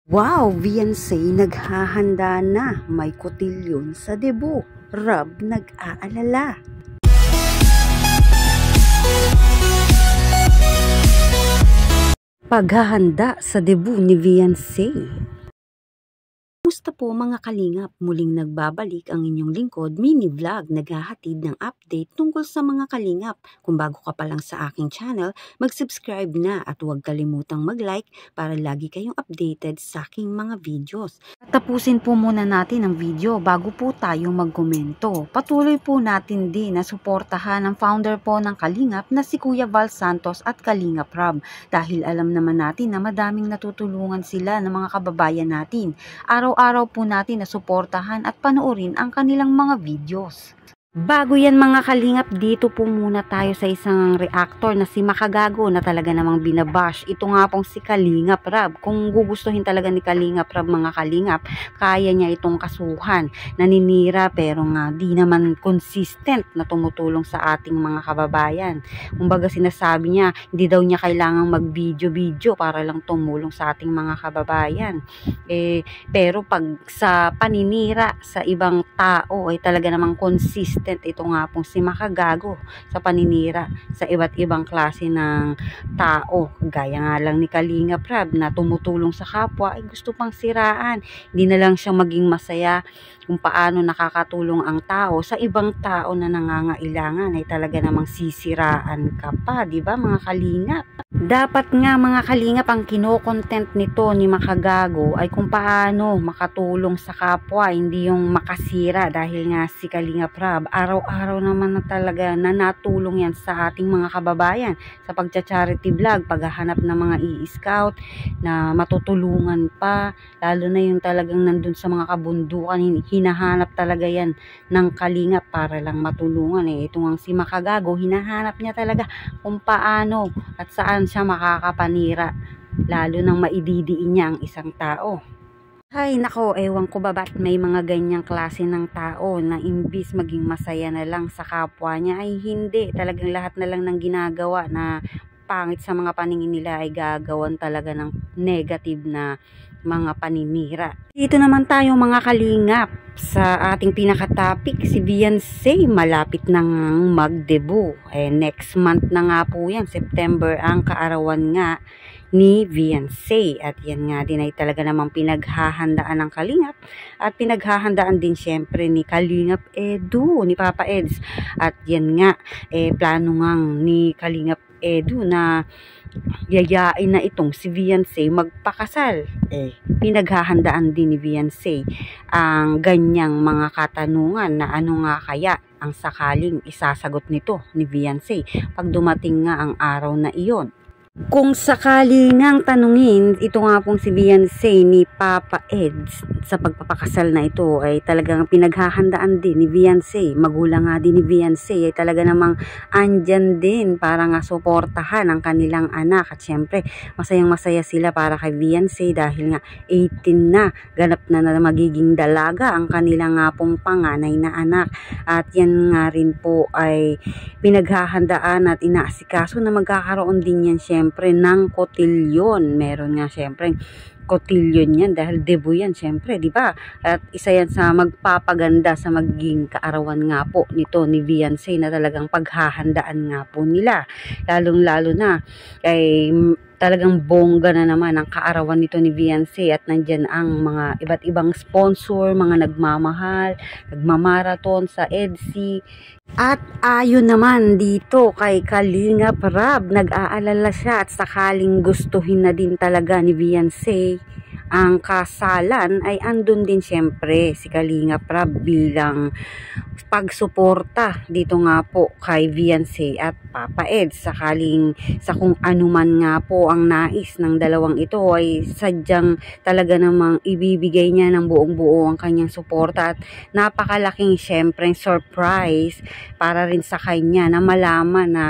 Wow! Beyonce naghahanda na, may kotilyon sa debut. Rob nag-aalala. Paghahanda sa debut ni Beyonce. Kumusta po mga kalingap? Muling nagbabalik ang inyong lingkod, mini vlog, naghahatid ng update tungkol sa mga kalingap. Kung bago ka pa lang sa aking channel, mag-subscribe na at huwag kalimutang mag-like para lagi kayong updated sa aking mga videos. Tapusin po muna natin ang video bago po tayo magkomento. Patuloy po natin din na suportahan ang founder po ng Kalingap na si Kuya Val Santos at Kalingap Rob. Dahil alam naman natin na madaming natutulungan sila ng mga kababayan natin. Araw-araw po natin na suportahan at panoorin ang kanilang mga videos. Bago yan mga kalingap, dito po muna tayo sa isang reactor na si Makagago na talaga namang binabash. Ito nga pong si Kalingap Rob. Kung gugustuhin talaga ni Kalingap Rob mga kalingap, kaya niya itong kasuhan. Naninira pero nga di naman consistent na tumutulong sa ating mga kababayan. Kumbaga sinasabi niya, hindi daw niya kailangang mag-video-video para lang tumulong sa ating mga kababayan. Pero pag sa paninira sa ibang tao ay talaga namang consistent. Ito nga pong si Makagago sa paninira sa iba't ibang klase ng tao. Gaya nga lang ni Kalingap Rob na tumutulong sa kapwa ay gusto pang siraan. Hindi na lang siya maging masaya kung paano nakakatulong ang tao sa ibang tao na nangangailangan ay talaga namang sisiraan ka pa, di ba mga kalingap? Dapat nga mga kalingap ang kino-content nito ni Makagago ay kung paano makatulong sa kapwa, hindi yung makasira dahil nga si Kalingap Rob araw-araw naman na talaga na natulong yan sa ating mga kababayan sa pagcha-charity vlog, paghahanap ng mga i-scout na matutulungan pa, lalo na yung talagang nandun sa mga kabundukan, hinahanap talaga yan ng kalingap para lang matulungan. Ito nga si Makagago, hinahanap niya talaga kung paano at saan siya makakapanira, lalo nang maididiin niya ang isang tao. Ay nako, ewan ko ba ba't may mga ganyang klase ng tao na imbis maging masaya na lang sa kapwa niya ay hindi, talagang lahat na lang ng ginagawa na pangit sa mga paningin nila ay gagawan talaga ng negative na mga paninira. Dito naman tayo mga kalingap sa ating pinaka-topic, si Beyonce malapit nang mag-debut. Next month na nga po yan, September ang kaarawan nga ni Beyonce. At yan nga din ay talaga namang pinaghahandaan ng Kalingap at pinaghahandaan din syempre ni Kalingap Edu, ni Papa Eds. At yan nga, plano ngang ni Kalingap Edu na yayain na itong si Beyonce magpakasal. Pinaghahandaan din ni Beyonce ang ganyang mga katanungan na ano nga kaya ang sakaling isasagot nito ni Beyonce pag dumating nga ang araw na iyon. Kung sakali ngang tanungin, ito nga pong si Beyonce ni Papa Eds sa pagpapakasal na ito ay talagang pinaghahandaan din ni Beyonce. Magulang nga din ni Beyonce ay talaga namang andyan din para nga suportahan ang kanilang anak. At syempre, masayang masaya sila para kay Beyonce dahil nga 18 na, ganap na magiging dalaga ang kanilang nga pong panganay na anak. At yan nga rin po ay pinaghahandaan at inaasikaso na magkakaroon din yan syempre ng kotilyon. Meron nga syempre kotilyon yan dahil debut yan syempre, di ba? At isa yan sa magpapaganda sa magiging kaarawan nga po nito ni Beyonce na talagang paghahandaan nga po nila. Lalong-lalo na ay talagang bongga na naman ang kaarawan nito ni Beyonce at nandyan ang mga iba't ibang sponsor, mga nagmamahal, nagmamarathon sa EDSI. At ayon naman dito kay Kalingap Rob, nag-aalala siya at sakaling gustuhin na din talaga ni Beyonce ang kasalan ay andun din syempre si Kalingap Rob bilang pagsuporta dito nga po kay Beyonce at Papa Eds sakaling sa kung anuman nga po ang nais ng dalawang ito ay sadyang talaga namang ibibigay niya ng buong buo ang kanyang suporta at napakalaking syempre surprise para rin sa kanya na malaman na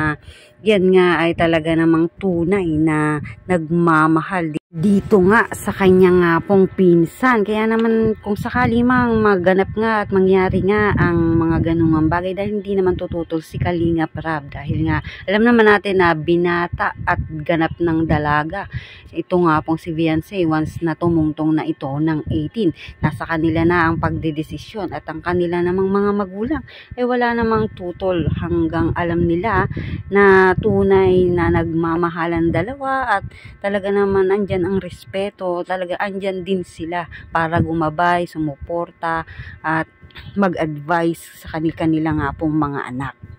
yan nga ay talaga namang tunay na nagmamahal dito nga sa kanya nga pong pinsan. Kaya naman kung sakali mang maganap nga at mangyari nga ang mga ganung bagay, dahil hindi naman tututol si Kalingap Rab, dahil nga alam naman natin na binata at ganap ng dalaga ito nga pong si Viancy. Once na tumungtong na ito ng 18, nasa kanila na ang pagdedesisyon, at ang kanila namang mga magulang ay wala namang tutol hanggang alam nila na tunay na nagmamahalan dalawa, at talaga naman andyan ang respeto, talaga andyan din sila para gumabay, sumuporta at mag-advise sa kanila nga pong mga anak.